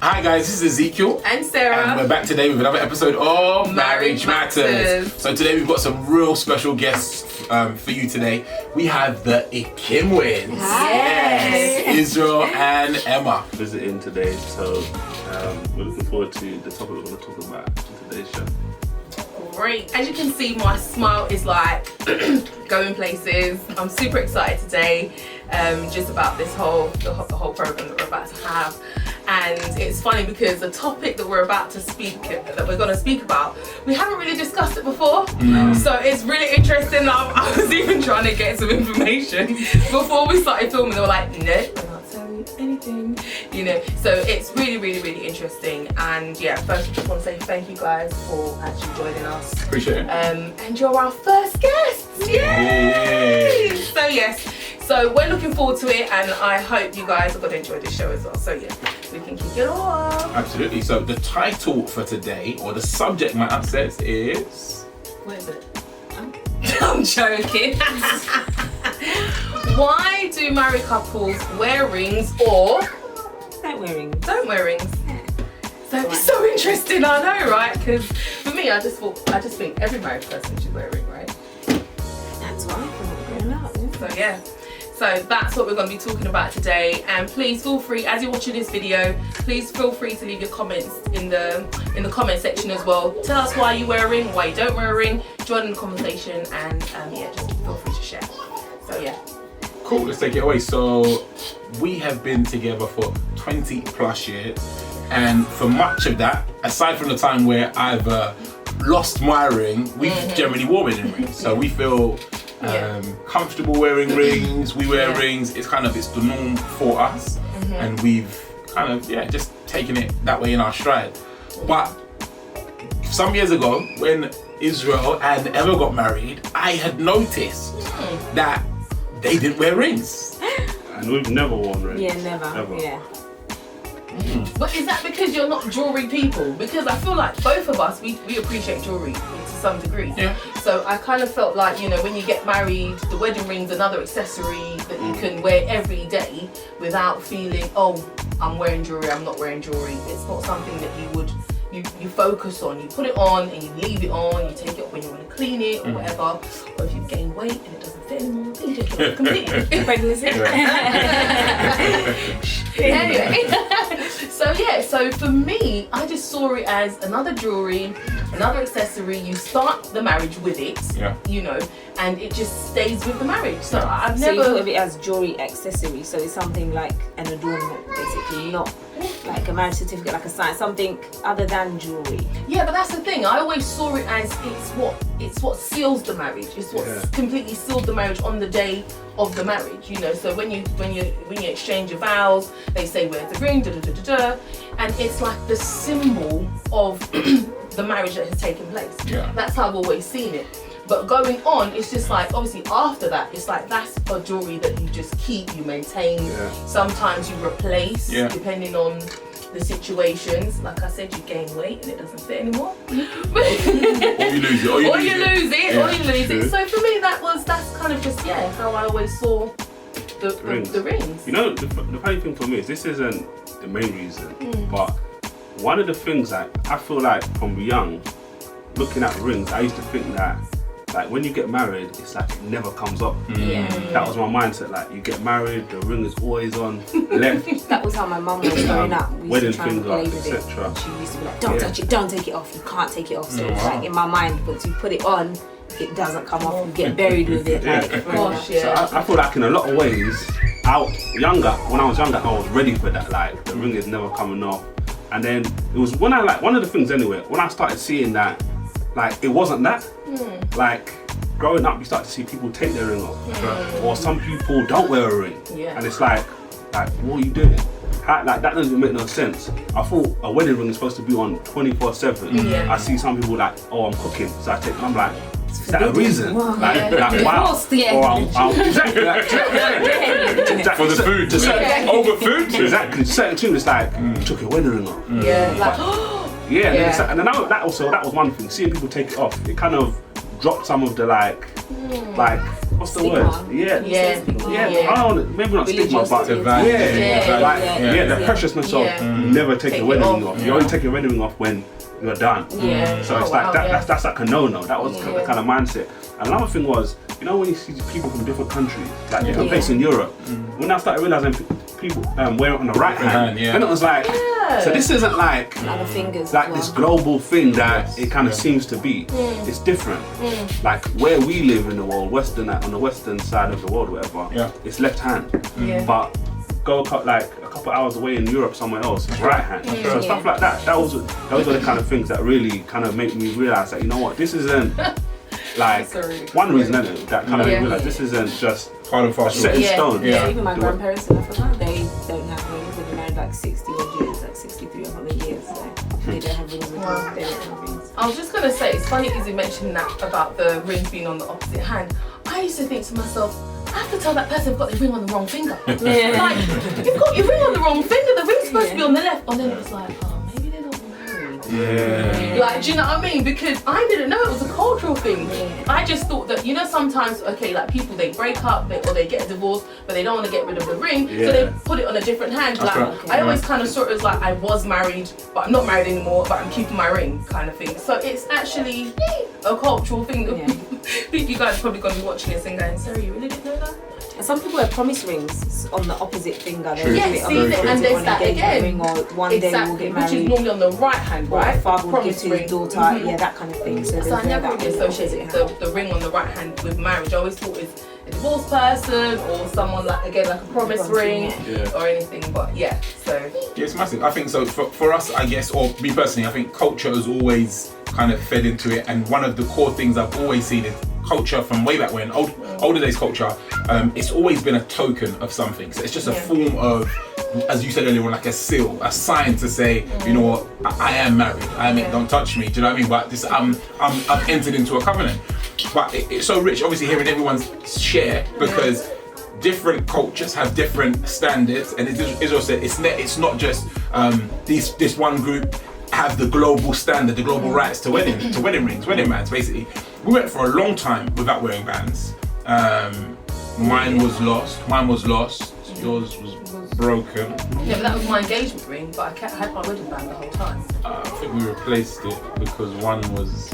Hi guys, this is Ezekiel. And Sarah. And we're back today with another episode of Marriage Matters. So today we've got some real special guests for you today. We have the Ikimwins. Yes. Israel and Emma. Visiting today, so we're looking forward to the topic we're going to talk about in today's show. Great. As you can see, my smile is like going places. I'm super excited today, just about the whole program that we're about to have. And it's funny because the topic that we're going to speak about, we haven't really discussed it before. So it's really interesting. I was even trying to get some information before we started filming. They were like, no, we're not telling you anything, you know. So it's really, really, really interesting. And yeah, first I just want to say thank you guys for actually joining us. Appreciate it. And you're our first guests. Yay! So yes. So we're looking forward to it, and I hope you guys are going to enjoy this show as well. So yeah, we can kick it off. Absolutely. So the title for today, or the subject matter says is... What is it? I'm joking. Why do married couples wear rings or don't wear rings? Don't wear rings. So it's so interesting, I know, right? Because for me, I just think every married person should wear a ring, right? That's why I'm growing up. So yeah. So that's what we're going to be talking about today, and please feel free, as you're watching this video, please feel free to leave your comments in the comment section as well. Tell us why you wear a ring, why you don't wear a ring, join in the conversation, and yeah, just feel free to share. So yeah. Cool, let's take it away. So we have been together for 20 plus years, and for much of that, aside from the time where I've lost my ring, we've generally worn wedding rings. So we feel comfortable wearing rings. We wear rings. It's the norm for us, and we've kind of just taken it that way in our stride. But some years ago, when Israel and Emma got married, I had noticed that they didn't wear rings. And we've never worn rings. Yeah, never. Ever. Yeah. But is that because you're not jewelry people? Because I feel like both of us, we appreciate jewelry to some degree. Yeah. So I kind of felt like, you know, when you get married, the wedding ring's another accessory that you can wear every day without feeling, oh, I'm wearing jewelry, I'm not wearing jewelry. It's not something that you focus on. You put it on and you leave it on, you take it off when you want to clean it or whatever. Or if you gain weight and it doesn't fit anymore, then you take it off completely. Pregnancy. Anyway, so for me, I just saw it as another jewelry, another accessory. You start the marriage with it, you know, and it just stays with the marriage. So I've So never... you thought of it as jewelry accessory, so it's something like an adornment, basically, not like a marriage certificate, like a sign, something other than jewelry. Yeah, but that's the thing. I always saw it as it's what seals the marriage. It's what completely sealed the marriage on the day of the marriage. You know, so when you exchange your vows, they say where's the ring, and it's like the symbol of the marriage that has taken place. Yeah. That's how I've always seen it. But going on, it's just like, obviously after that, it's like that's a jewelry that you just keep, you maintain. Sometimes you replace, depending on the situations. Like I said, you gain weight and it doesn't fit anymore. Or you lose it. Or you lose it. So for me, that's kind of just how I always saw the rings. You know, the funny thing for me is this isn't the main reason, but one of the things that I feel like from young, looking at rings, I used to think that like when you get married, it's like it never comes up. That was my mindset. Like you get married, the ring is always on left. That was how my mum was growing up. We Wedding used to try and play fingers, with it. etc. She used to be like, don't touch it, don't take it off. You can't take it off. So it's like in my mind, once you put it on, it doesn't come off. You get buried with it. Like, Gosh, So I feel like in a lot of ways, when I was younger, I was ready for that. Like the ring is never coming off. And then it was when one of the things anyway, when I started seeing that, like it wasn't that. Like growing up, you start to see people take their ring off, or some people don't wear a ring, and it's like what are you doing? Like that doesn't make no sense. I thought a wedding ring is supposed to be on 24/7. I see some people like, oh, I'm cooking, so I take. I'm like, is that a reason? Wow. Like wow. Or exactly. For the food. Over food? Exactly. Certain tune, it's like you took your wedding ring off. And then that was one thing. Seeing people take it off, it kind of dropped some of the like what's the Stigma. word? Yeah. Yeah. I don't, maybe not stigma, Religious. but The value. the Yeah. preciousness of Yeah. you never take Take your it wedding ring off. off. You only take your wedding ring off when you're done. Yeah. So it's Oh, like wow, that. yeah. That's like a no-no. That was the Yeah. kind of mindset. And another thing was, you know, when you see people from different countries, like different Yeah. places in Europe, when I started realizing people wear it on the right hand, yeah. then it was like, so this isn't like Other fingers. like as this well. global thing that Yes, it kind of yeah. seems to be. It's different. Like where we live in the world, on the western side of the world, whatever. Yeah. It's left hand. Yeah. But go like a couple hours away in Europe somewhere else, it's right hand. So stuff like that. Those are the kind of things that really kind of make me realize that, you know what, this isn't like That's a really one good reason, point. isn't it? That kind of Yeah. make me realize this isn't just Hard and fast. set in Yeah. stone. Yeah. Even my grandparents in Africa, they don't have rings. They've been married like 60 odd years, like 63 or something years. So they don't have rings. Wow. They don't have rings. I was just gonna say, it's funny as you mentioned that about the rings being on the opposite hand. I used to think to myself, I have to tell that person I've got the ring on the wrong finger. Yeah. Like, you've got your ring on the wrong finger, the ring's supposed to be on the left. And then it was like, oh, maybe they're not married. Yeah. Like, do you know what I mean? Because I didn't know it was a cultural thing. Yeah. I just thought that, you know, sometimes, okay, like people, they break up or they get a divorce, but they don't want to get rid of the ring, so they Yeah. put it on a different hand. That's Like, right. I always kind of saw it as like I was married, but I'm not married anymore, but I'm keeping my ring kind of thing. So it's actually a cultural thing. Yeah. You guys are probably going to be watching this and going, Sarah, you really didn't know that? And some people wear promise rings on the opposite finger. They'll True. do Yeah, it on see, the and opposite there's on that engagement again. ring, or one day we'll Exactly, get which is married. normally on the right hand, Or right? a father will give Promise to ring. his daughter, Mhm. yeah, that kind of thing. So, So I never really associated the ring on the right hand with marriage. I always thought it's a divorced person or someone like, again, like a promise ring Yeah. or anything. But yeah, so Yeah, it's massive. I think so. For us, I guess, or me personally, I think culture has always kind of fed into it. And one of the core things I've always seen is culture from way back when, older days culture. It's always been a token of something. So it's just a Yeah. form of, as you said earlier, like a seal, a sign to say, you know what, I am married. Don't touch me. Do you know what I mean? But this, I've entered into a covenant. But it's so rich, obviously, hearing everyone's share, because different cultures have different standards, and as Israel said, it's not just this one group have the global standard, the global rights to wedding rings, wedding bands. Basically, we went for a long time without wearing bands. Mine was lost. Yours was broken. yeah, but that was my engagement ring. But I had my wedding band the whole time. I think we replaced it because one was.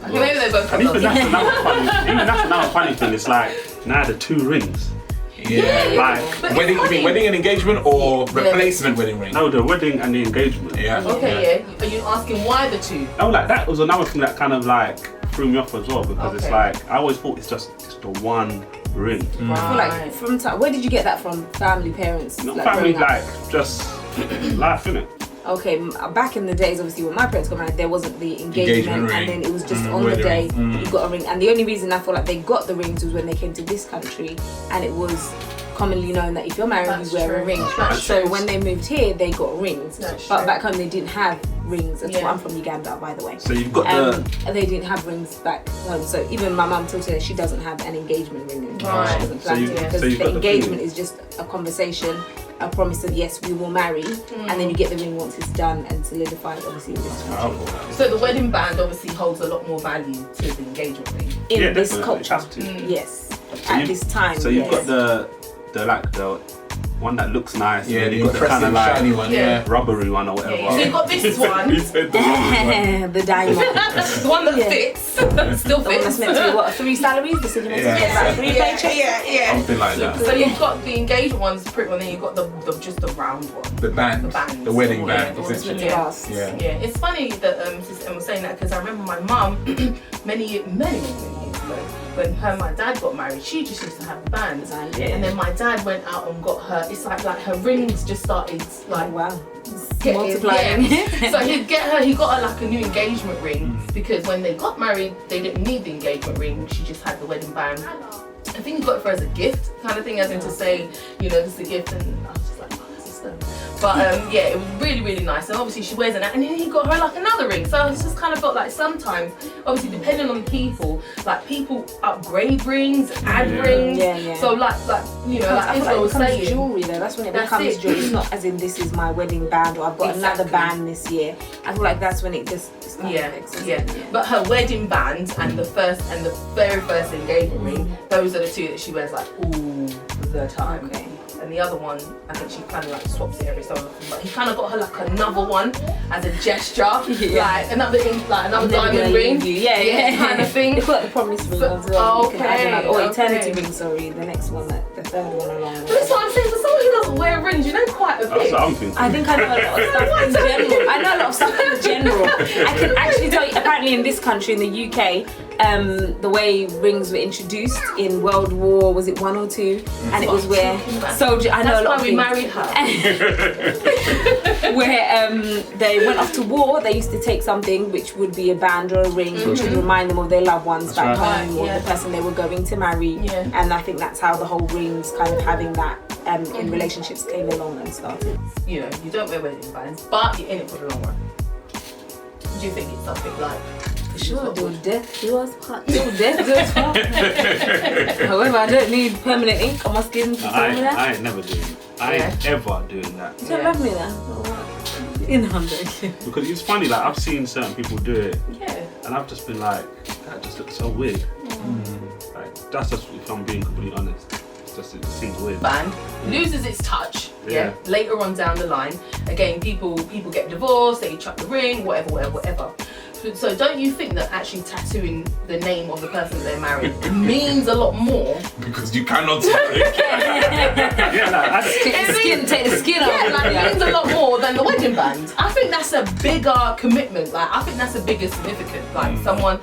Okay, maybe they both And had even lost. that's another funny thing. It's like now the two rings. Yeah. Like But Wedding, it's you mean funny. wedding and engagement or replacement wedding ring? no, the wedding and the engagement. Yeah. Okay, yeah. Are you asking why the two? Oh, like that was another thing that kind of like threw me off as well, because it's Okay. like I always thought it's the one ring. I feel like from time, where did you get that from? Family, parents? Not like, family, growing up? like just life, innit? Okay, back in the days, obviously, when my parents got married, there wasn't the engagement, ring. and then it was just on the Wedding day ring. you got a ring. And the only reason I feel like they got the rings was when they came to this country, and it was commonly known that if you're married, That's you wear a true. ring. That's So true. when they moved here, they got rings. That's But true. back home, they didn't have rings at all. Yeah. I'm from Uganda, by the way. So you've got And they didn't have rings back home. So even my mum till today, she doesn't have an engagement ring anymore. Right. She doesn't So plan you- to, so because you've the got the engagement thing. is just a conversation, a promise of yes, we will marry, and then you get the ring once it's done and solidified, obviously, in this country. So the wedding band obviously holds a lot more value to the engagement ring. In Yeah, this definitely, it culture, has to. yes. So At you- this time, So you've yes. got the one that looks nice. Yeah, and the you've got the kind impressive of shiny like one. Yeah. Yeah. rubbery one or whatever. Yeah, so you've got this one, He said the one. the diamond. the one that Yeah. fits, still The one that's fits. meant to be what, 3 salaries? This is meant to Yeah. get like 3 paychecks? yeah. Something like that. So you've got the engagement one's pretty one, then you've got the just the round one. The band, The bands. the wedding Yeah, band, the essentially. ones with the Last. Yeah. Yeah, it's funny that Sister Emma was saying that because I remember my mum many years ago when her and my dad got married, she just used to have the bands, Yeah. and then my dad went out and got her. It's like her rings just started like Wow. getting- Multiplying. yeah. So he got her like a new engagement ring because when they got married, they didn't need the engagement ring. She just had the wedding band. I think he got it for her as a gift, kind of thing, as in to say, you know, this is a gift, and I was just like, oh, that's a stone. But yeah, it was really, really nice. And obviously she wears it, and then he got her like another ring. So it's just kind of felt like sometimes, obviously depending on people, like people upgrade rings, add rings. Yeah. So like you know, like Israel was saying, jewelry though. That's when it That's becomes it. jewelry. It's not as in this is my wedding band or I've got another Exactly. band this year. I feel like that's when it just it's kind of excessive. yeah. But her wedding band and the very first engagement ring, those are the two that she wears like all the time. Okay. And the other one, I think she kind of like swaps it every so often. But he kind of got her like another one as a gesture, like another diamond ring, kind of thing. They've got the promise ring as well. You can add another, or eternity okay. ring. Sorry, the next one, the third one along. But that's what I'm saying. For someone who doesn't wear rings, you know quite a That's bit. what I'm thinking. I think I know a lot of stuff in general. I know a lot of stuff in general. I can actually tell you, apparently in this country, in the UK, the way rings were introduced in World War, was it 1 or 2? And it was where soldiers, I know a lot of things. That's why we married her. Where they went off to war, they used to take something which would be a band or a ring, which would remind them of their loved ones back right. home or the person they were going to marry. Yeah. And I think that's how the whole rings kind of having that in relationships came along and started. You know, you don't wear wedding bands, but you're in it for the long run. Do you think it's something like? Sure, till death do us part. Till death do us part. However, I don't need permanent ink on my skin to tell me that. I ain't never doing it. I ain't ever doing that. You don't love me then? In 100. Because it's funny, like I've seen certain people do it, Yeah. and I've just been like, that just looks so weird. Like that's just, if I'm being completely honest, it seems weird. Band loses its touch. Yeah. Later on down the line, again, people get divorced, they chuck the ring, whatever. So don't you think that actually tattooing the name of the person that they're married means a lot more? Because you cannot tell it. Yeah, like, Take the skin off. Yeah, like it means a lot more than the wedding band. I think that's a bigger commitment. Like I think that's a bigger significance. Like someone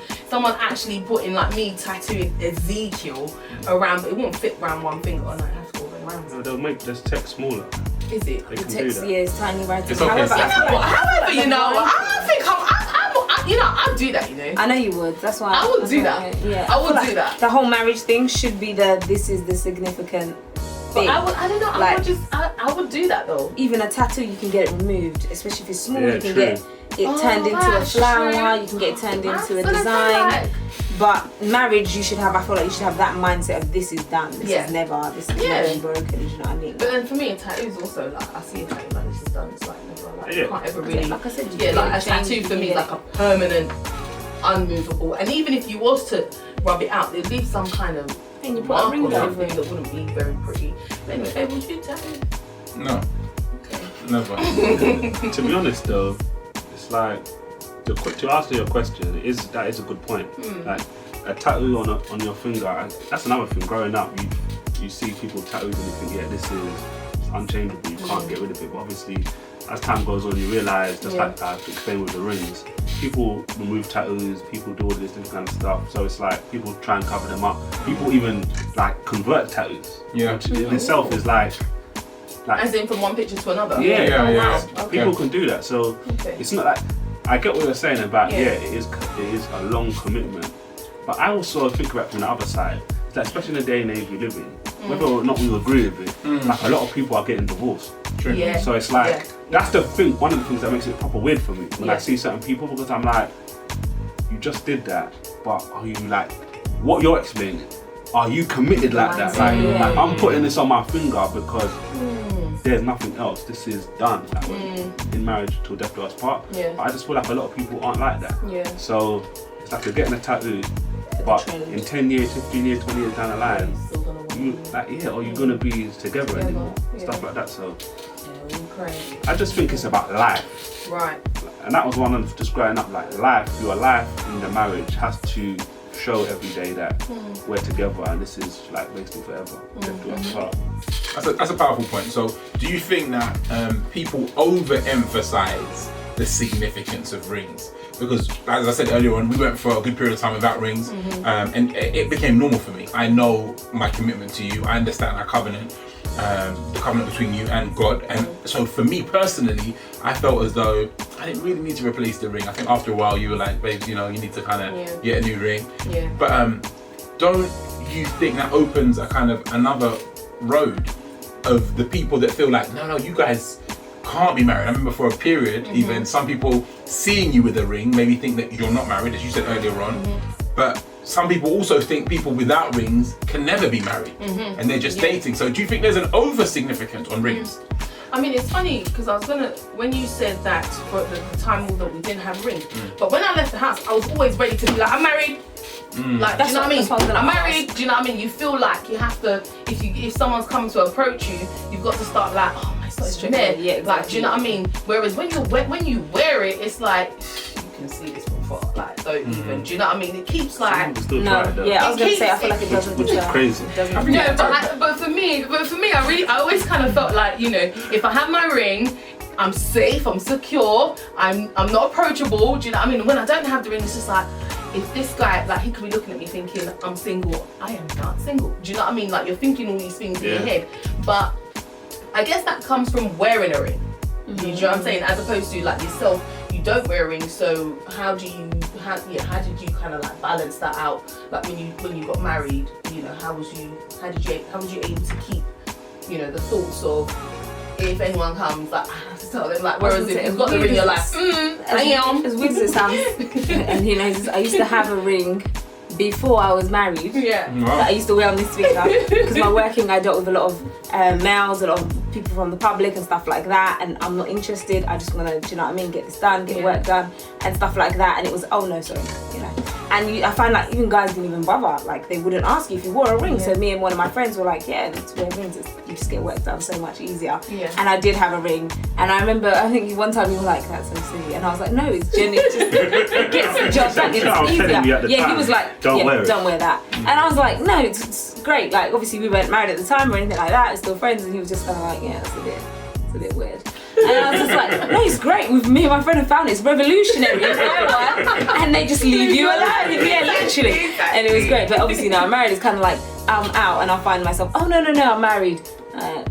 actually putting like me tattooing Ezekiel around, but it won't fit around one finger. Oh no, it has to go around. they'll make this text smaller. Is it? They The can do text, that. yeah, is tiny writing. It's okay, However, so- I feel like- However, you know, I think I'd do that. You know. I know you would. That's why I would that's do why that. Yeah, I would feel do that. The whole marriage thing should be this is the significant thing. I don't know. I would do that though. Even a tattoo, you can get it removed, especially if it's small. Yeah, you can true. get it turned into a that's flower. true. You can get it turned into a That's what I feel design. like. But marriage, I feel like you should have that mindset of this is done. This Yeah. is never. This is Yeah. never broken. Do you know what I mean? But then for me, a tattoo is also like I see a tattoo like this is done. It's like never like Yeah. you can't ever really. Like I said, Yeah, like a tattoo for me is like a permanent, unmovable. And even if you was to rub it out, it'd leave some kind of And you put a mark ring or over something it. that wouldn't be very pretty. But anyway, babe, would you tattoo? No, Okay. never. To be honest though, it's like to answer your question, that is a good point. Like a tattoo on your finger, that's another thing. Growing up, you see people tattoos and you think, yeah, this is unchangeable. You can't get rid of it. But obviously, as time goes on, you realise, just like I've explained with the rings, people remove tattoos, people do all this different kind of stuff. So it's like people try and cover them up. People even like convert tattoos, Yeah. which in itself is like. As in from one picture to another. Yeah, Yeah, Oh, yeah. wow. People Okay. can do that. So Okay. it's not like I get what you're saying about Yeah. it is a long commitment, but I also think about it from the other side. It's like, especially in the day and age we live in, whether or not we agree with it, like a lot of people are getting divorced. True. Yeah. So it's like Yeah. that's the thing. One of the things that makes it proper weird for me when I Yeah. see certain people, because I'm like, you just did that, but are you like what you're explaining? Are you committed like that? Like, Yeah. like I'm putting this on my finger because there's nothing else. This is done. Like, in marriage till death do us part. Yeah. But I just feel like a lot of people aren't like that. Yeah. So it's like you're getting a tattoo, but in 10 years, 15 years, 20 years down the line, Still gonna want you are you gonna be together anymore? Yeah. Stuff like that. So Yeah, we pray. I just think it's about life. Right. And that was one of just growing up, like your life in the marriage has to show every day that we're together and this is like wasting forever. Death do us part. That's a powerful point. So, do you think that people overemphasize the significance of rings? Because, as I said earlier on, we went for a good period of time without rings, and it became normal for me. I know my commitment to you. I understand our covenant, the covenant between you and God. And so, for me personally, I felt as though I didn't really need to replace the ring. I think after a while, you were like, babe, you need to kind of get a new ring. Yeah. But don't you think that opens a kind of another road of the people that feel like, no, you guys can't be married. I remember for a period, even some people seeing you with a ring maybe think that you're not married, as you said earlier on. But some people also think people without rings can never be married, and they're just dating. So do you think there's an over significance on rings? I mean, it's funny because when you said that for the time that we didn't have rings, but when I left the house, I was always ready to be like, I'm married. Like, do you know what I mean? I'm married. Do you know what I mean? You feel like you have to, if someone's coming to approach you, you've got to start like, oh my God, it's there. Yeah, exactly. Like, do you know what I mean? Whereas when you wear it, it's like you can see this from far. Like, don't even. Do you know what I mean? It keeps like. No, yeah, I was gonna say I feel like it doesn't. Which is crazy. No, but for me, I always kind of felt like, you know, if I have my ring, I'm safe, I'm secure, I'm not approachable. Do you know what I mean? When I don't have the ring, it's just like, if this guy, like, he could be looking at me thinking, I'm single, I am not single. Do you know what I mean? Like, you're thinking all these things in your head. But I guess that comes from wearing a ring. Do you know what I'm saying? As opposed to, like, yourself, you don't wear a ring, so how did you kind of like balance that out? Like when you got married, you know, how was you able to keep, you know, the thoughts of, if anyone comes, like, I have to tell them, like, whereas if you've got the ring, you're like, as weird as it sounds, and you know, I used to have a ring before I was married. That I used to wear on this finger because my working, I dealt with a lot of males, a lot of people from the public and stuff like that, and I'm not interested. I just want to, do you know what I mean, get this done, get work done and stuff like that. And it was, oh no, sorry, you know. And I find like even guys didn't even bother, like they wouldn't ask you if you wore a ring. So me and one of my friends were like, yeah, let's wear rings, you just get work done so much easier. And I did have a ring, and I remember, I think one time you were like, that's so silly, and I was like, no, it's genuine, it gets the job done, it's easier. Yeah, he was like, don't wear that. And I was like, no, it's great. Like obviously we weren't married at the time or anything like that, we're still friends, and he was just kind of like, yeah, it's a bit weird. And I was just like, no, it's great. With me and my friend have found it. It's revolutionary. And they just leave you alone. Yeah, literally. And it was great. But obviously now I'm married. It's kind of like I'm out and I find myself, oh no, I'm married.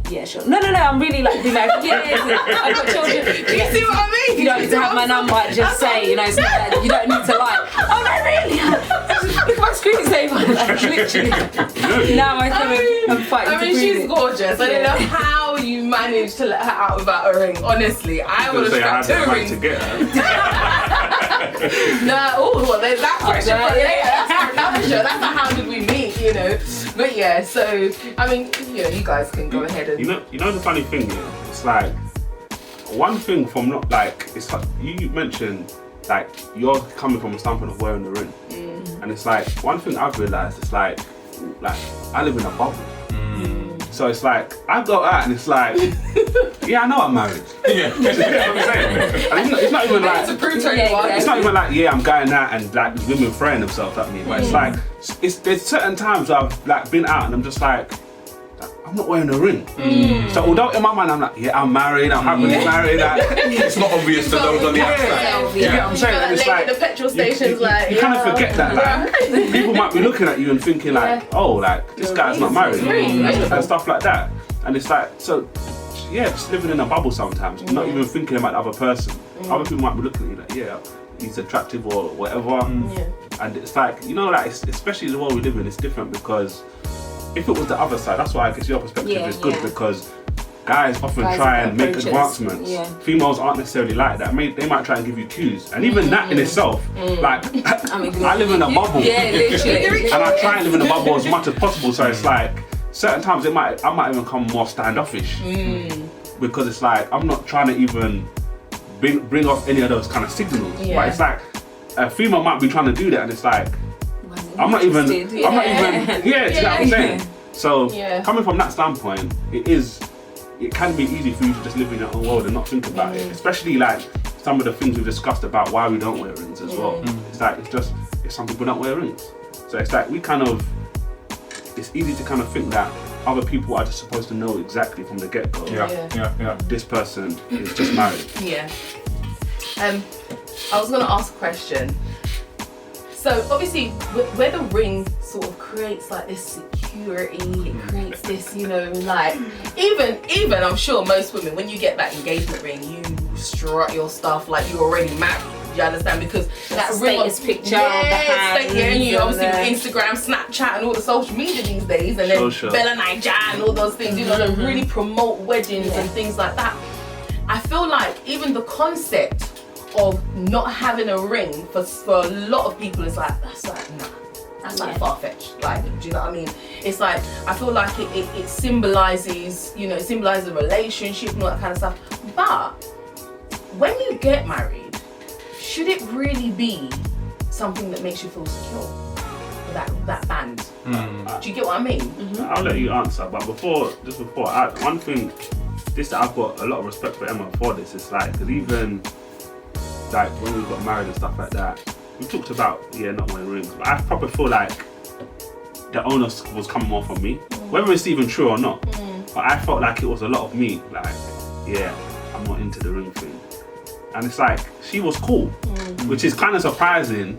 Yeah, sure. No, I'm really like be married. Yeah, I've got children. Do you see what I mean? You don't need to have my number. Just say, you know, so you don't need to like. Oh no, really? Look at my screensaver. Like literally. Now I'm fighting. I mean, she's gorgeous. I don't know how you managed to let her out without a ring. Honestly, I would have strapped her ring. To get her. There's that pressure. That's another show. That's not how did we meet, you know. But yeah, so I mean, you know, you guys can go ahead and. You know the funny thing, yeah, it's like one thing from not like it's like you mentioned like you're coming from a standpoint of wearing the ring, and it's like one thing I've realised it's like I live in a bubble. So it's like I go out and it's like, yeah, I know I'm married. Yeah, you know what I'm saying? And it's not even like it's not even like I'm going out and like women throwing themselves at me, but it's like there's certain times where I've like been out and I'm just like I'm not wearing a ring. So although in my mind I'm like, yeah, I'm married, I'm happily married. Like, it's not obvious to those on the outside. You get what I'm saying? And it's like the petrol stations, you kind of forget that like people might be looking at you and thinking like, oh, like this guy's not married and stuff like that. And it's like, so yeah, just living in a bubble sometimes, not even thinking about the other person. Other people might be looking at you like, yeah, he's attractive or whatever. And it's like, you know, like especially the world we live in, it's different because if it was the other side, that's why I guess your perspective is good because guys often try and make advancements. Females aren't necessarily like that. They might try and give you cues, and even that in itself, like I live in a bubble, and I try and live in a bubble as much as possible. So it's like certain times I might even come more standoffish because it's like I'm not trying to even bring off any of those kind of signals. But it's like a female might be trying to do that, and it's like. I'm not even, do you know what I'm saying? So, coming from that standpoint, it can be easy for you to just live in your own world and not think about it. Especially like some of the things we've discussed about why we don't wear rings as well. It's like, it's some people don't wear rings. So it's like, it's easy to kind of think that other people are just supposed to know exactly from the get-go. This person is just married. I was going to ask a question. So obviously, where the ring sort of creates like this security, it creates this, you know, like even I'm sure most women, when you get that engagement ring, you strut your stuff like you're already married. You understand? Because that status picture, and you obviously with Instagram, Snapchat, and all the social media these days, and then Bella Niger and all those things, you know, that really promote weddings and things like that. I feel like even the concept of not having a ring for a lot of people is like, that's like, nah. That's like far-fetched. Like, do you know what I mean? It's like, I feel like it symbolises, you know, it symbolises a relationship and all that kind of stuff. But when you get married, should it really be something that makes you feel secure? That band. Do you get what I mean? I'll let you answer, but before, one thing, that I've got a lot of respect for Emma for this. It's like, because even like when we got married and stuff like that, we talked about not wearing rings, but I probably feel like the onus was coming more from me, whether it's even true or not. But I felt like it was a lot of me, like, I'm not into the ring thing. And it's like, she was cool, which is kind of surprising,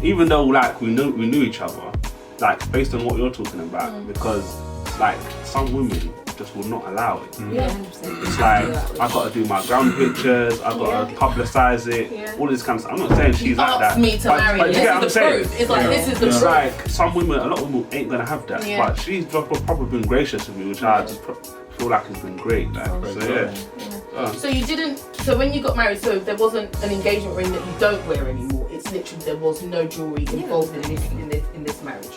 even though like we knew each other, like based on what you're talking about, because like some women just will not allow it. 100%. It's like, I got to do my ground pictures, I got to publicise it, all this kind of stuff. I'm not saying she's like that. Asked me to marry you. This is the proof. It's like, this is the It's proof. like, some women, a lot of women ain't gonna have that, but she's probably been gracious with me, which I just feel like has been great. Like, So you didn't, so when you got married, so there wasn't an engagement ring that you don't wear anymore. It's literally, there was no jewellery involved in this marriage.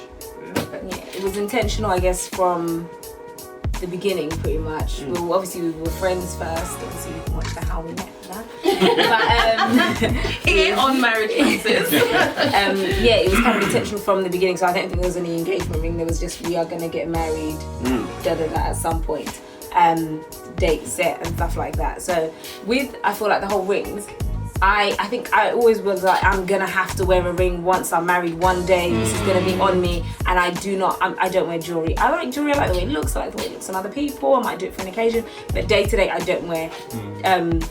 Yeah, it was intentional, I guess, from the beginning, pretty much. Well, obviously we were friends first. Obviously you can watch the How We Met that. But Here on Marriage Princess. it was kind of intentional from the beginning. So I don't think there was any engagement ring. There was just, we are gonna get married, at some point. Date set and stuff like that. So I feel like the whole rings, I think I always was like, I'm gonna have to wear a ring once I'm married one day. This is gonna be on me, and I don't wear jewelry. I like jewelry, I like the way it looks, I like the way it looks on other people. I might do it for an occasion, but day to day I don't wear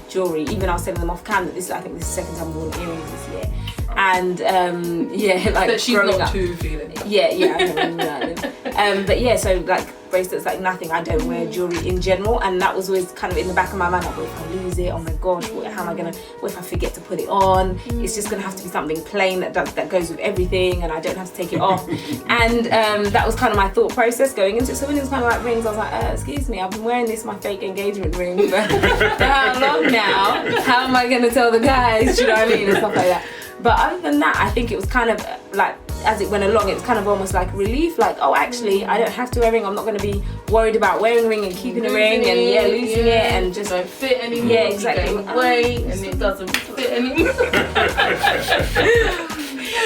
jewelry. Even I was telling them off cam that I think this is the second time I've worn earrings this year. And like that she's growing not up, too feeling. but so like bracelets, like nothing. I don't wear jewelry in general, and that was always kind of in the back of my mind. Like, what if I lose it? Oh my gosh, how am I gonna? What if I forget to put it on? It's just gonna have to be something plain that goes with everything, and I don't have to take it off. And that was kind of my thought process going into it. So when it was kind of like rings, I was like, excuse me, I've been wearing my fake engagement ring for how long now? How am I gonna tell the guys? Do you know what I mean? And stuff like that. But other than that, I think it was kind of like, as it went along, it was kind of almost like relief, like, oh, actually, I don't have to wear a ring. I'm not going to be worried about wearing a ring and keeping a ring and losing it and just don't fit anymore. Yeah, exactly. You gain weight and it doesn't fit anymore.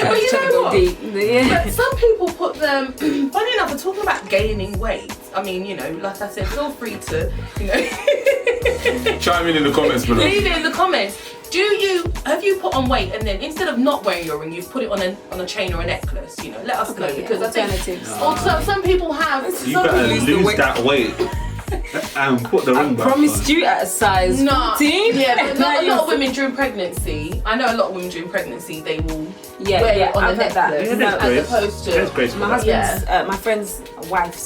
But you know what? But some people put them. Funny enough, we're talking about gaining weight. I mean, you know, like I said, feel free to, chime in the comments below. Leave it in the comments. Have you put on weight and then instead of not wearing your ring, you've put it on a chain or a necklace? You know, let us know, because I think also some people have. You better lose that weight and put the ring back on. Promised you at a size 14. Yeah, but not a lot of women during pregnancy. I know a lot of women during pregnancy, they will wear it on a necklace as opposed to. My husband's, my friend's wife,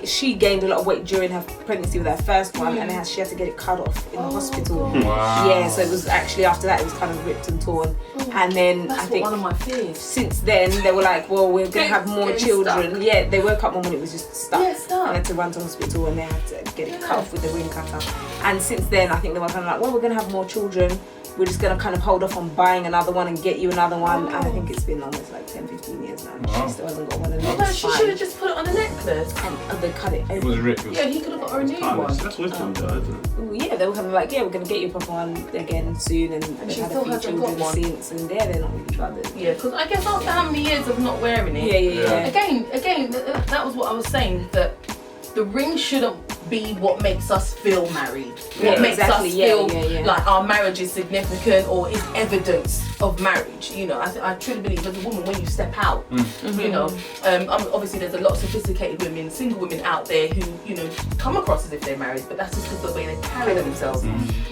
she gained a lot of weight during her pregnancy with her first one, and then she had to get it cut off in the hospital. Wow. Yeah, so it was actually after that it was kind of ripped and torn. And then That's I think one of my fears. since then they were like, well, we're gonna have more children. Stuck. Yeah, they woke up one morning, it was just stuck. Yeah, stuck. And had to run to hospital and they had to get it cut off with the ring cutter. And since then I think they were kind of like, well, we're gonna have more children. We're just going to kind of hold off on buying another one and get you another one. And I think it's been almost like 10-15 years now. Wow. She still hasn't got one. And Well, she should have just put it on a necklace. And they cut it It open. was ripped. Yeah, he could have got her a new one. That's wisdom, though, isn't it? Yeah, they were kind of like, we're going to get you a proper one again soon. And they've she had still a few hasn't got children one. since. And they're not really bothered. Yeah, because I guess after how many years of not wearing it. Yeah. Again, that was what I was saying, that the ring shouldn't be what makes us feel married. What makes us feel like our marriage is significant or is evidence of marriage. You know, I truly believe as a woman, when you step out, you know, obviously there's a lot of sophisticated women, single women out there who, you know, come across as if they're married, but that's just because of the way they carry themselves.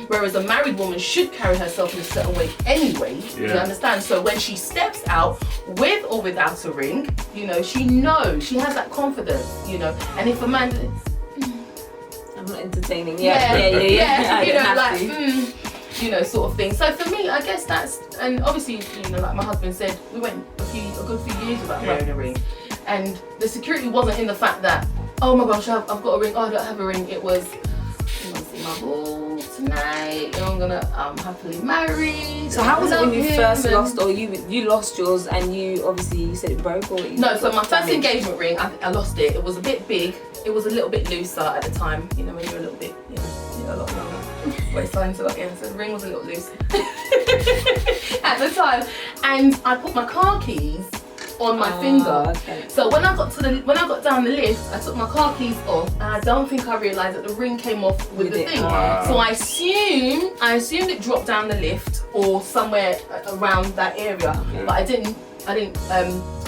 Whereas a married woman should carry herself in a certain way anyway. You understand? So when she steps out with or without a ring, you know, she knows, she has that confidence, you know. And if a man, I'm not entertaining. you know, like, to. you know, sort of thing. So for me, I guess that's, and obviously, you know, like my husband said, we went a good few years without wearing a ring, and the security wasn't in the fact that, oh my gosh, I've got a ring, oh, I don't have a ring. It was, Mum, oh, tonight I'm happily married. So how was it when you first and- lost, or you lost yours, and you obviously you said it broke, or you No, so my got first damaged? engagement ring, I lost it. It was a bit big. It was a little bit looser at the time. You know, when you're a little bit, you're a lot younger. Waistline, so the ring was a little loose at the time. And I put my car keys on my finger. Okay. So when I got down the lift, I took my car keys off, and I don't think I realised that the ring came off with the thing. Wow. So I assumed it dropped down the lift or somewhere around that area, but I didn't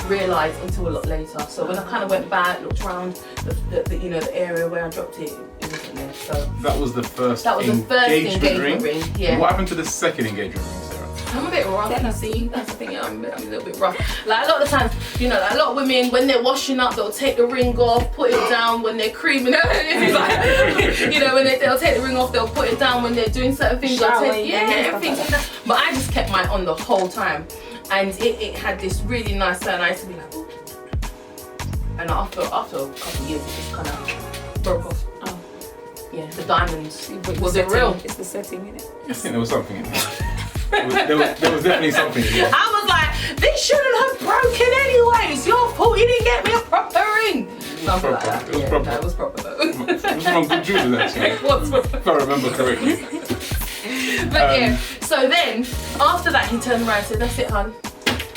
realise until a lot later. So when I kind of went back, looked around the area where I dropped it, it wasn't there. So That was the first engagement ring. Yeah. What happened to the second engagement ring, Sarah? I'm a bit rough, you see. That's the thing. I'm a little bit rough. Like a lot of the times, like a lot of women, when they're washing up, they'll take the ring off, put it down. When they're creaming, it's like, when they'll take the ring off, they'll put it down. When they're doing certain things, Showering, everything like that. But I just kept mine on the whole time, and it had this really nice sound. I used to be like, ooh. And after a couple of years, it just kind of broke off. Oh. Yeah, the diamonds But wasn't real. It's the setting, isn't it? I think there was something in there. There was definitely something in there. I was like, this shouldn't have broken anyway. It's your fault you didn't get me a proper ring. Something like that. It was Yeah, proper. no, it was proper though. It was from good jewelers, actually, It was proper. if I remember correctly. But yeah, so then after that he turned around and said, that's it, hun.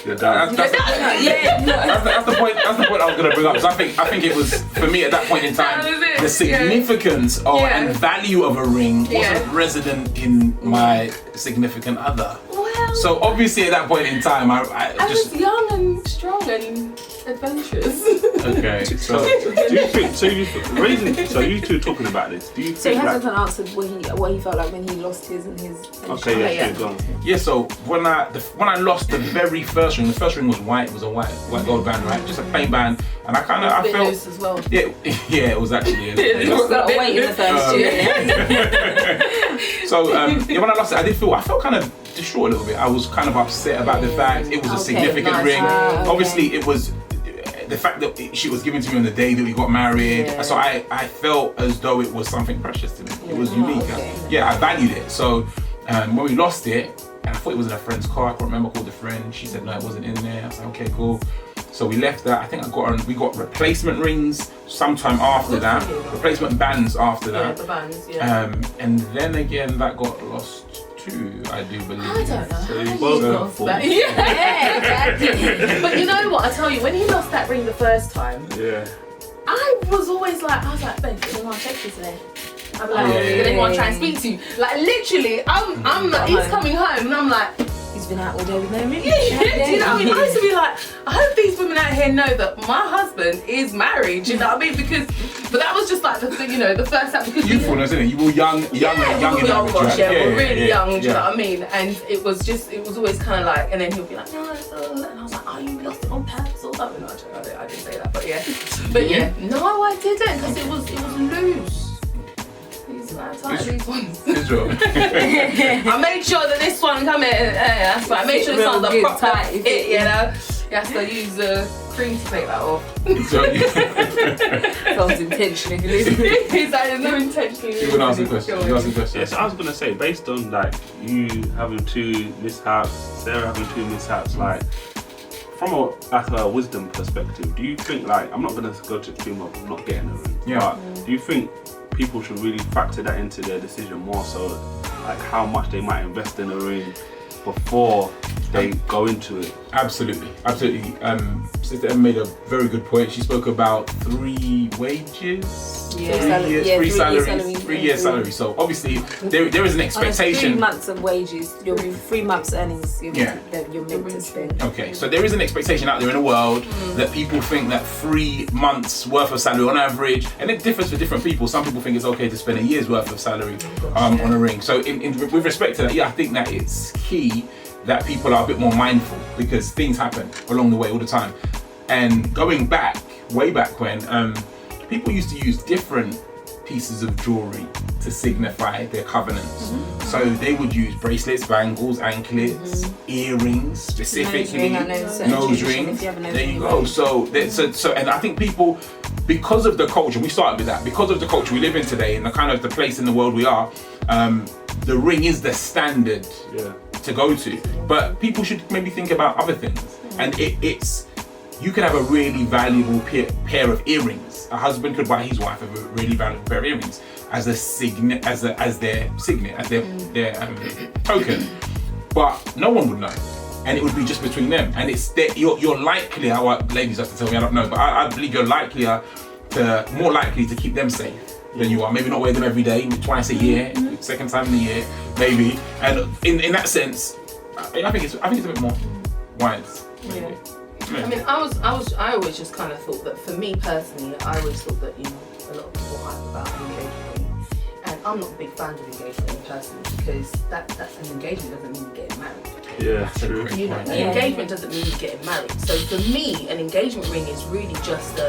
You're done. That's the point I was going to bring up. So I think it was, for me at that point in time, That was it, the significance and value of a ring wasn't resident in my significant other. Well, So obviously at that point in time, I I just... was young and strong and adventurous. Okay, So, do you think? So you two talking about this? Do you So he think? hasn't answered what he felt like when he lost his and his. Okay, yeah. go on. Yeah, so when I lost the very first ring, the first ring was white. It was a white gold band, right? Just a plain band, and I A bit felt loose as well. yeah, it was actually. Got to wait in the first year. So when I lost it, I felt kind of distraught a little bit. I was kind of upset about the fact it was a significant nice. ring. Okay. Obviously, it was the fact that she was given to me on the day that we got married. Yeah. So I felt as though it was something precious to me. It was unique. okay. I valued it. So when we lost it, and I thought it was in a friend's car. I can't remember. I called a friend. She said no, it wasn't in there. I was like, okay, cool. So we left that. I think we got replacement rings sometime after Good that. for you. Replacement bands after Yeah, that. the bands, yeah. And then again, that got lost too, I do believe. I don't know. So how you both you got lost full. that. Yeah, exactly. But you know what? I tell you, when he lost that ring the first time, Yeah. I was like, babe, did anyone text you today? I'm like, Yeah, did anyone try and speak to you? Like, literally, I'm like, he's coming home, and I'm like, He's been out all day with no ring. do you know what I mean? I used to be like, I hope these women out here know that my husband is married. Do you know what I mean? But that was just like the thing, the first time because Youthfulness, isn't it? You were young we in were average, young, right? gosh, yeah, we were really young, do you yeah. know what I mean? And it was always kind of like, and then he'll be like, no, and I was like, oh, you lost it on purpose or something? No, I didn't say that, but yeah. No, I didn't, because it was loose. These are tight, these ones. Israel. I made sure that this one come in, that's right, I made sure this one's a Real good, proper tight, fit, you know? You have to use cream to take that off. Sounds intentional. There's no intention. You would ask a question. You ask a question. Yes, I was gonna say, based on like you having 2 mishaps, Sarah having 2 mishaps, like from a wisdom perspective, do you think, like, I'm not gonna go to the extreme of not getting a ring, Yeah. but do you think people should really factor that into their decision more so, like how much they might invest in a ring before they go into it? Absolutely. Sister Emma made a very good point. She spoke about 3 wages. Yeah. 3 years, 3 salaries, 3 years salary. So obviously there is an On 3 expectation. months of wages, your 3 months earnings, you're meant to spend. Okay, so there is an expectation out there in the world that people think that 3 months worth of salary on average, and it differs for different people. Some people think it's okay to spend a year's worth of salary on a ring. So with respect to that, I think that it's key that people are a bit more mindful because things happen along the way all the time. And going back, way back when, people used to use different pieces of jewelry to signify their covenants. So they would use bracelets, bangles, anklets, earrings, specifically nose ring. There you go. So and I think people, because of the culture, we started with that. Because of the culture we live in today and the kind of the place in the world we are, the ring is the standard to go to. But people should maybe think about other things. And it's you can have a really valuable pair of earrings. A husband could buy his wife a really valuable pair of earrings as a signet, as their signet, as their token. But no one would know, and it would be just between them. And it's you're likelier. Ladies have to tell me, I don't know, but I believe you're more likely to keep them safe than you are. Maybe not wear them every day, twice a year, second time in the year, maybe. And in that sense, I think it's a bit more wise. Maybe. I mean, I always just kind of thought that for me personally, I always thought that, a lot of people hype about an engagement ring. And I'm not a big fan of engagement ring personally, because that's an engagement doesn't mean you're getting married. Yeah, true. An engagement doesn't mean you're getting married. So for me, an engagement ring is really just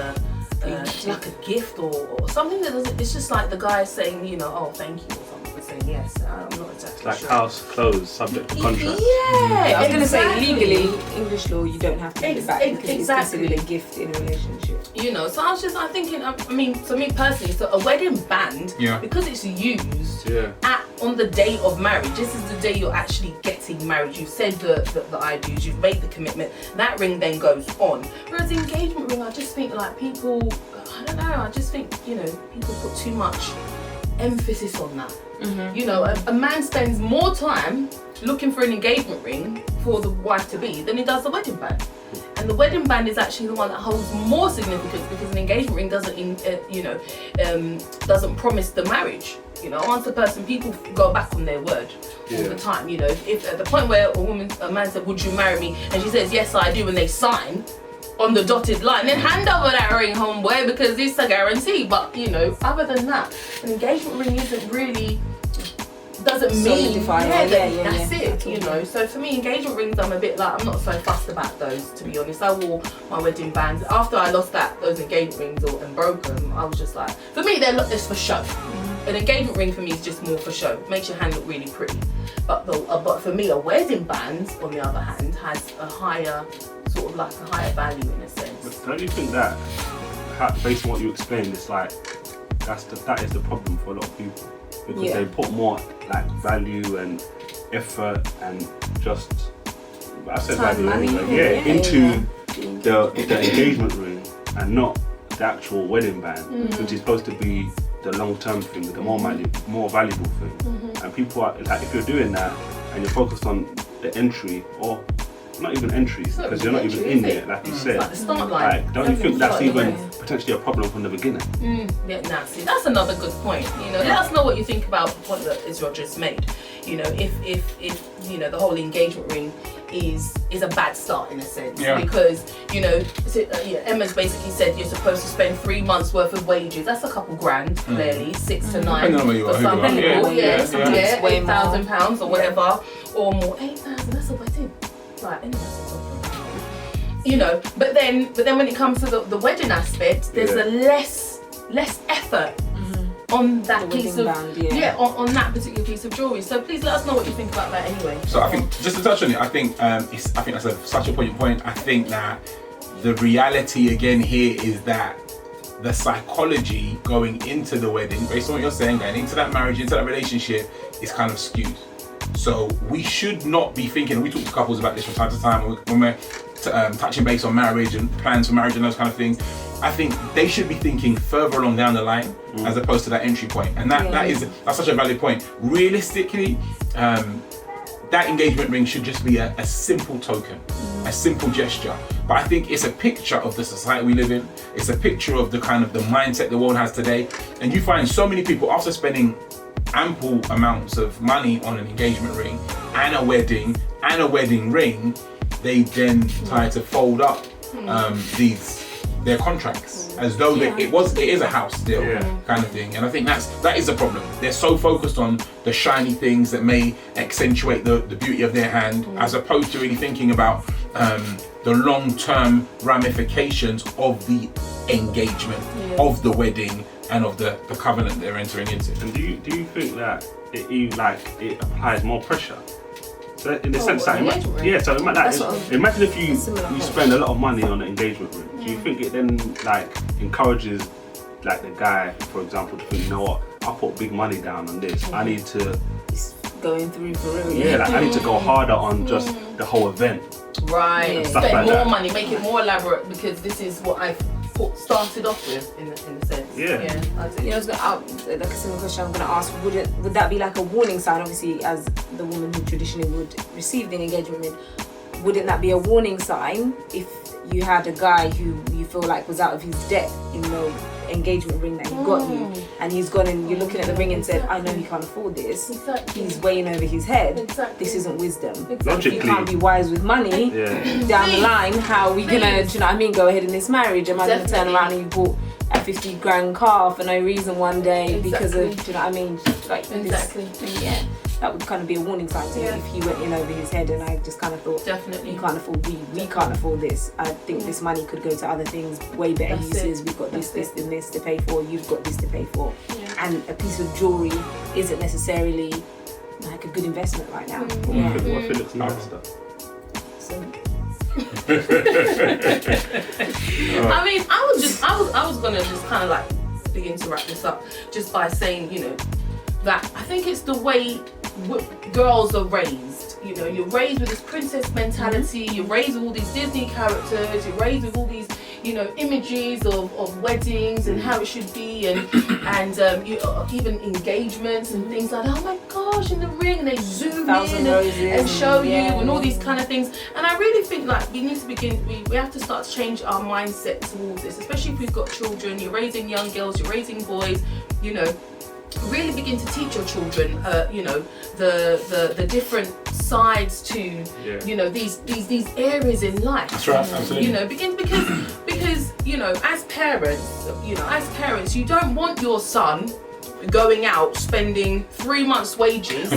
like a gift or something that doesn't, it's just like the guy saying, oh, thank you, or something. Saying yes, I'm not exactly like sure. house clothes subject to contract. I was going to say, legally, English law, you don't have to give it back because it's Exactly. considered a gift in a relationship. So I was thinking, I mean, for me personally, so a wedding band, because it's used on the day of marriage, this is the day you're actually getting married. You've said the I do's, you've made the commitment, that ring then goes on. Whereas the engagement ring, I just think like people, I don't know, I just think, people put too much emphasis on that. A man spends more time looking for an engagement ring for the wife to be than he does the wedding band. And the wedding band is actually the one that holds more significance, because an engagement ring doesn't promise the marriage. Once people go back on their word all the time. If at the point where a man said, "Would you marry me?" and she says, "Yes, I do," and they sign on the dotted line, then hand over that ring, homeboy, because it's a guarantee. But other than that, an engagement ring doesn't mean that's it. So for me, engagement rings, I'm a bit like, I'm not so fussed about those, to be honest. I wore my wedding bands after I lost those engagement rings and broke them. I was just like, for me, they're just for show. An engagement ring for me is just more for show. It makes your hand look really pretty. But for me, a wedding band, on the other hand, has a higher value in a sense. But don't you think that, based on what you explained, it's like that is the problem for a lot of people, because they put more value and effort and just value anyway, into the engagement ring and not the actual wedding band, which is supposed to be the long-term thing, the more valuable thing. And people are like, if you're doing that and you're focused on the entry, or not even entries, because you're not even in it, like you said. Like the start line. Don't you think that's even potentially a problem from the beginning? See, that's another good point. Let us know what you think about the point that Israel just made. If the whole engagement ring is a bad start in a sense, because Emma's basically said you're supposed to spend 3 months worth of wages. That's a couple grand, clearly, 6 to 9 for some people. £8,000 or whatever, or more. 8,000. That's a wedding. Right, anyway, but then when it comes to the wedding aspect, there's a less effort on that piece of on that particular piece of jewelry. So please let us know what you think about that anyway. So I think, just to touch on it, I think that's such a point. I think that the reality again here is that the psychology going into the wedding, based on what you're saying, going into that marriage, into that relationship, is kind of skewed. So we should not be thinking, we talk to couples about this from time to time when we're touching base on marriage and plans for marriage and those kind of things. I think they should be thinking further along down the line as opposed to that entry point. And that's such a valid point. Realistically, that engagement ring should just be a simple token, a simple gesture. But I think it's a picture of the society we live in. It's a picture of the kind of the mindset the world has today. And you find so many people, after spending ample amounts of money on an engagement ring and a wedding ring, they then try to fold up their contracts as though it is a house deal kind of thing. And I think that is a problem. They're so focused on the shiny things that may accentuate the beauty of their hand, as opposed to really thinking about the long-term ramifications of the engagement, of the wedding, and of the covenant they're entering into. And do you think that it applies more pressure? So in the sense that imagine if you spend a lot of money on an engagement ring. Do you think it then encourages the guy, for example, to think, you know what, I put big money down on this. I need to going through for real. Yeah, I need to go harder on just the whole event. Right. Yeah. Spend more money, make it more elaborate because this is what I've started off with in a sense. Yeah. I do. Like a similar question I'm going to ask, would that be like a warning sign, obviously, as the woman who traditionally would receive the engagement ring, wouldn't that be a warning sign if you had a guy who you feel like was out of his depth in the engagement ring that he got you, and he's gone and you're looking at the ring and said, I know he can't afford this. Exactly. He's weighing over his head. Exactly. This isn't wisdom. Exactly. If you can't be wise with money, down the line, how are we gonna, do you know what I mean, go ahead in this marriage? Am I gonna turn around and you bought a 50 grand car for no reason one day because of, do you know what I mean? Like this, yeah. That would kind of be a warning sign to me if he went in over his head and I just kind of thought, definitely, you can't afford, we can't afford this. I think this money could go to other things, way better uses. We've got this and this to pay for, you've got this to pay for. And a piece of jewellery isn't necessarily like a good investment right now. What if it looks nice though? So, I mean, I was gonna just kind of like begin to wrap this up just by saying, you know, that I think it's the way girls are raised. You know, you're raised with this princess mentality, you're raised with all these Disney characters, you're raised with all these, you know, images of weddings and how it should be, and even engagements and things like, oh my gosh, in the ring, and they zoom in and show you and all these kind of things. And I really think like we need to we have to start to change our mindset towards this, especially if we've got children. You're raising young girls, you're raising boys, you know. Really begin to teach your children, you know, the different sides to, you know, these areas in life. That's right, absolutely. You know, because you know, as parents, you don't want your son going out spending 3 months' wages,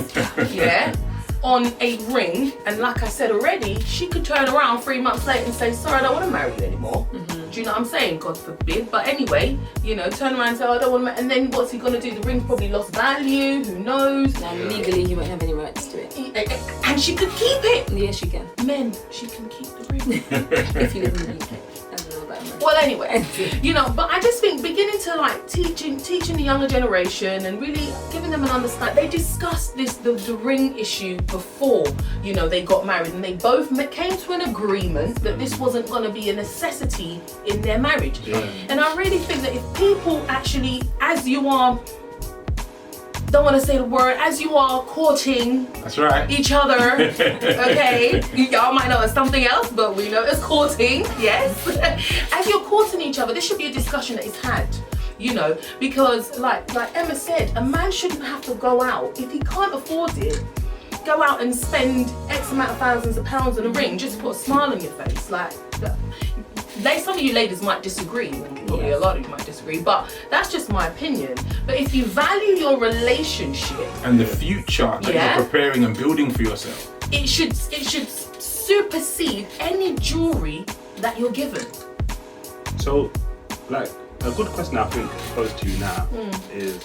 on a ring, and like I said already, she could turn around 3 months later and say, sorry, I don't want to marry you anymore. Do you know what I'm saying? God forbid. But anyway, you know, turn around and say, oh, I don't want to marry. And then what's he going to do? The ring's probably lost value. Who knows? And legally, he won't have any rights to it. And she could keep it. Yes, she can. Men, she can keep the ring. If you live in the UK. Well, anyway, you know, but I just think beginning to like teaching the younger generation and really giving them an understanding. They discussed the ring issue before, you know, they got married, and they both came to an agreement that this wasn't going to be a necessity in their marriage. And I really think that if people actually, as you are, don't want to say the word, as you are courting each other, okay, y'all might know it's something else, but we know it's courting, yes. As you're courting each other, this should be a discussion that is had, you know, because like Emma said, a man shouldn't have to go out, if he can't afford it, go out and spend X amount of thousands of pounds on a ring just to put a smile on your face. Like, some of you ladies might disagree, probably a lot of you might disagree, but that's just my opinion. But if you value your relationship and the future that you're preparing and building for yourself, it should supersede any jewelry that you're given. So, like, a good question I think posed to you now is,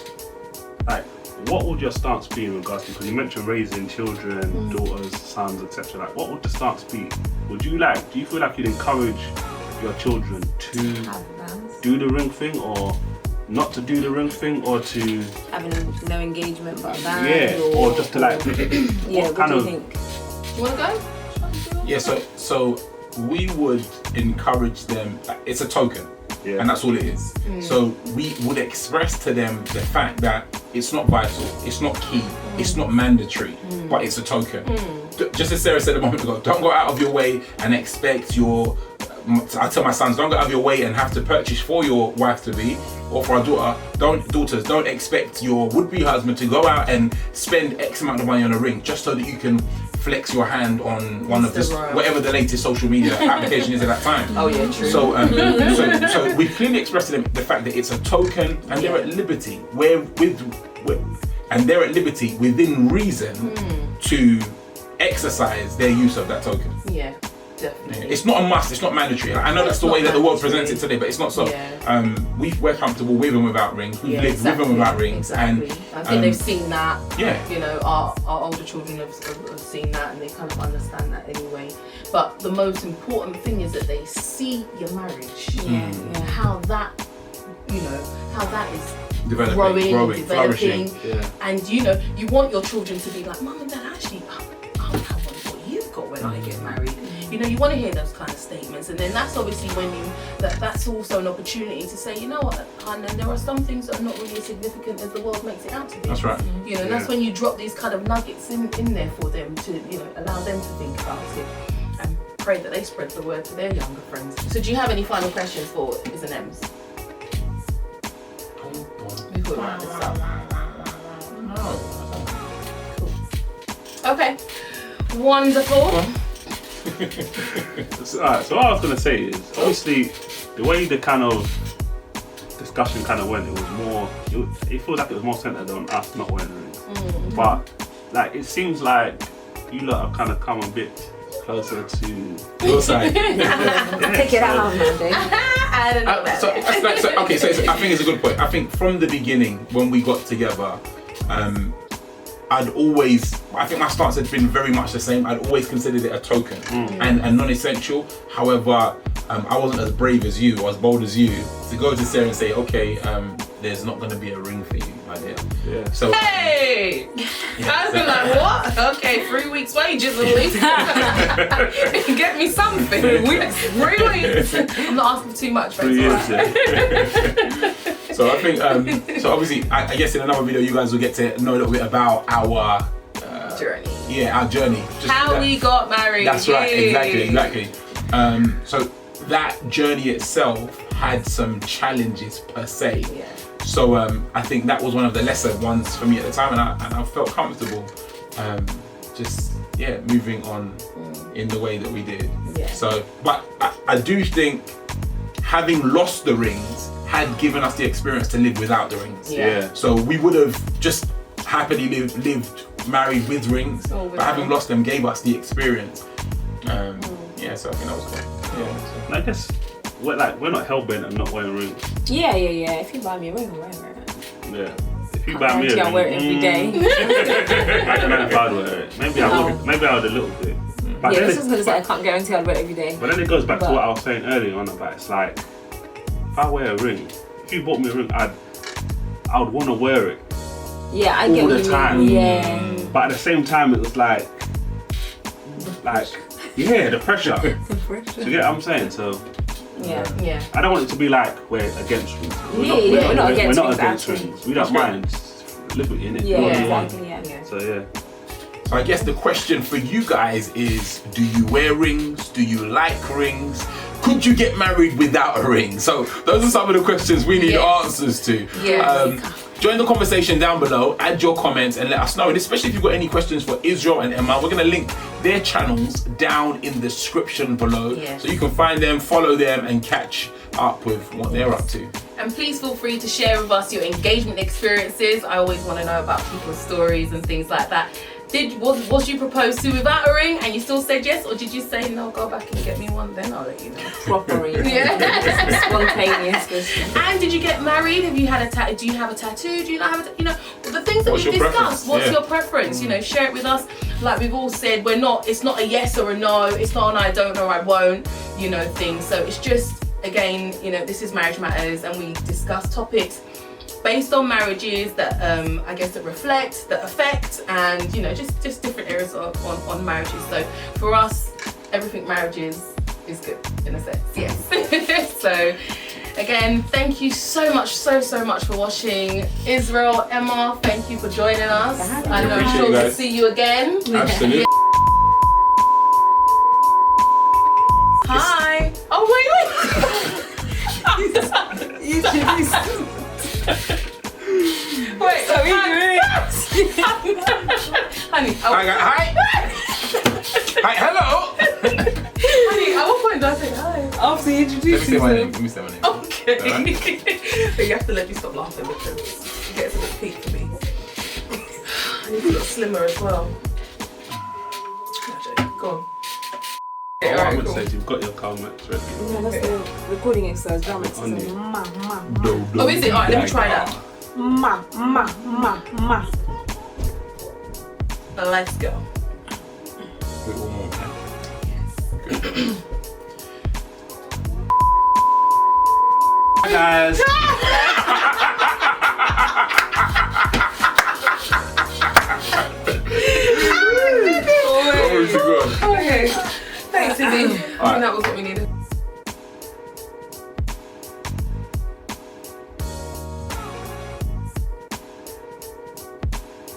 like, what would your stance be in regards to, because you mentioned raising children, daughters, sons, etc. Like, what would the stance be? Would you do you feel like you'd encourage your children to do the ring thing, or not to do the ring thing, or to having no engagement but a band, or just to like what do you think? You want to go? Yeah, so we would encourage them. It's a token, and that's all it is. So we would express to them the fact that it's not vital, it's not key, it's not mandatory, but it's a token. Just as Sarah said a moment ago, don't go out of your way and expect I tell my sons, don't go out of your way and have to purchase for your wife to be, or for our daughters, don't expect your would-be husband to go out and spend X amount of money on a ring just so that you can flex your hand on one of whatever the latest social media application is at that time. Oh yeah, true. So we clearly expressed to them the fact that it's a token, and they're at liberty within reason to exercise their use of that token. Yeah. Definitely. It's not a must. It's not mandatory. Like, I know that's the way that the world presents it today, but it's not so. Yeah. We're comfortable with and without rings. We've lived with and without rings, Exactly. and I think they've seen that. yeah. You know, our older children have seen that, and they kind of understand that anyway. But the most important thing is that they see your marriage. How that, how that is growing, developing. Yeah. And you want your children to be like, Mum and Dad, actually, I want to have what you've got when I get married. You want to hear those kind of statements, and then that's obviously when that's also an opportunity to say, you know what, and there are some things that are not really as significant as the world makes it out to be. That's right. And that's when you drop these kind of nuggets in there for them to, allow them to think about it and pray that they spread the word to their younger friends. So do you have any final questions for Is and M's? We could wrap this up. No. Cool. Okay. Wonderful. So what I was gonna say is, obviously, the way the kind of discussion kind of went, it was more. It feels like it was more centered on us not wearing rings. But like, it seems like you lot have kind of come a bit closer to Your side. Take it out, Mandy. I don't know. So I think it's a good point. I think from the beginning when we got together, I think my stance had been very much the same. I'd always considered it a token and non-essential. However, I wasn't as brave as you or as bold as you to go to Sarah and say, okay, there's not going to be a ring for you, my dear. Yeah. So. Hey! I've been like, what? Okay, 3 weeks wages at least. Get me something. 3 weeks. I'm not asking for too much, but 3 years. So I think, so obviously, I guess in another video, you guys will get to know a little bit about our journey. Yeah, our journey. How we got married. That's right, exactly. So that journey itself had some challenges per se. Yeah. So I think that was one of the lesser ones for me at the time, and I felt comfortable moving on in the way that we did. Yeah. So, but I do think having lost the rings had given us the experience to live without the rings. Yeah. So we would have just happily lived married with rings, but having lost them gave us the experience. So I think that was good. Yeah. And I guess we're not hell-bent on not wearing rings. Yeah. If you buy me a ring, I'll wear it. Yeah. If you buy me a ring, I'll wear it every day. I don't know if I'd wear it. Maybe I would. Maybe I would a little bit. But This is gonna say I can't guarantee I'll wear it every day. But then it goes back to what I was saying earlier on about, it's like, if I wear a ring, if you bought me a ring, I would want to wear it. Yeah, I all get the what you time. mean. Yeah. But at the same time, it was like, the pressure. So you get what I'm saying? So Yeah. I don't want it to be like we're against rings. We're not against rings. Rings. We don't mind. Just live with it, innit? Yeah, Do what you exactly. want. Yeah. So yeah. So I guess the question for you guys is, do you wear rings? Do you like rings? Could you get married without a ring? So those are some of the questions we need answers to. Yes. Join the conversation down below, add your comments and let us know. And especially if you've got any questions for Israel and Emma, we're gonna link their channels down in the description below. Yes. So you can find them, follow them and catch up with what they're up to. And please feel free to share with us your engagement experiences. I always want to know about people's stories and things like that. Was you proposed to without a ring and you still said yes, or did you say no, go back and get me one, then I'll let you know? Proper ring. Yeah. Spontaneous. And did you get married? Have you had a tattoo? Do you have a tattoo? Do you not have a the things that What's we've your discussed. preference? What's Yeah. your preference? Share it with us. Like we've all said, it's not a yes or a no. It's not an I don't or I won't, thing. So it's just, again, this is Marriage Matters, and we discuss topics based on marriages that I guess that reflect, that affect, and just different areas on marriages. So for us, everything marriages is good in a sense. Yes. So again, thank you so much for watching. Israel, Emma, thank you for joining us. I know I'm sure we'll see you again. Absolutely. Hi. Oh wait. Wait, So we do honey, Hi. Hi, hello. honey, at what point do I say hi? After you introduce Let me say my name. Okay. Alright. But you have to let me stop laughing because it gets a bit peak for me. I need to look slimmer as well. Go on. What I Alright, would cool. say is you've got your comments ready. Yeah, that's the recording exercise. Drum On exercise. you. Ma, ma, Oh, is it? Alright, let me try that. ma, ma, ma, ma. Let's go. With one more time. Hi guys. Oh, it's good. Okay. Thanks, Izzy. I think that was what we needed.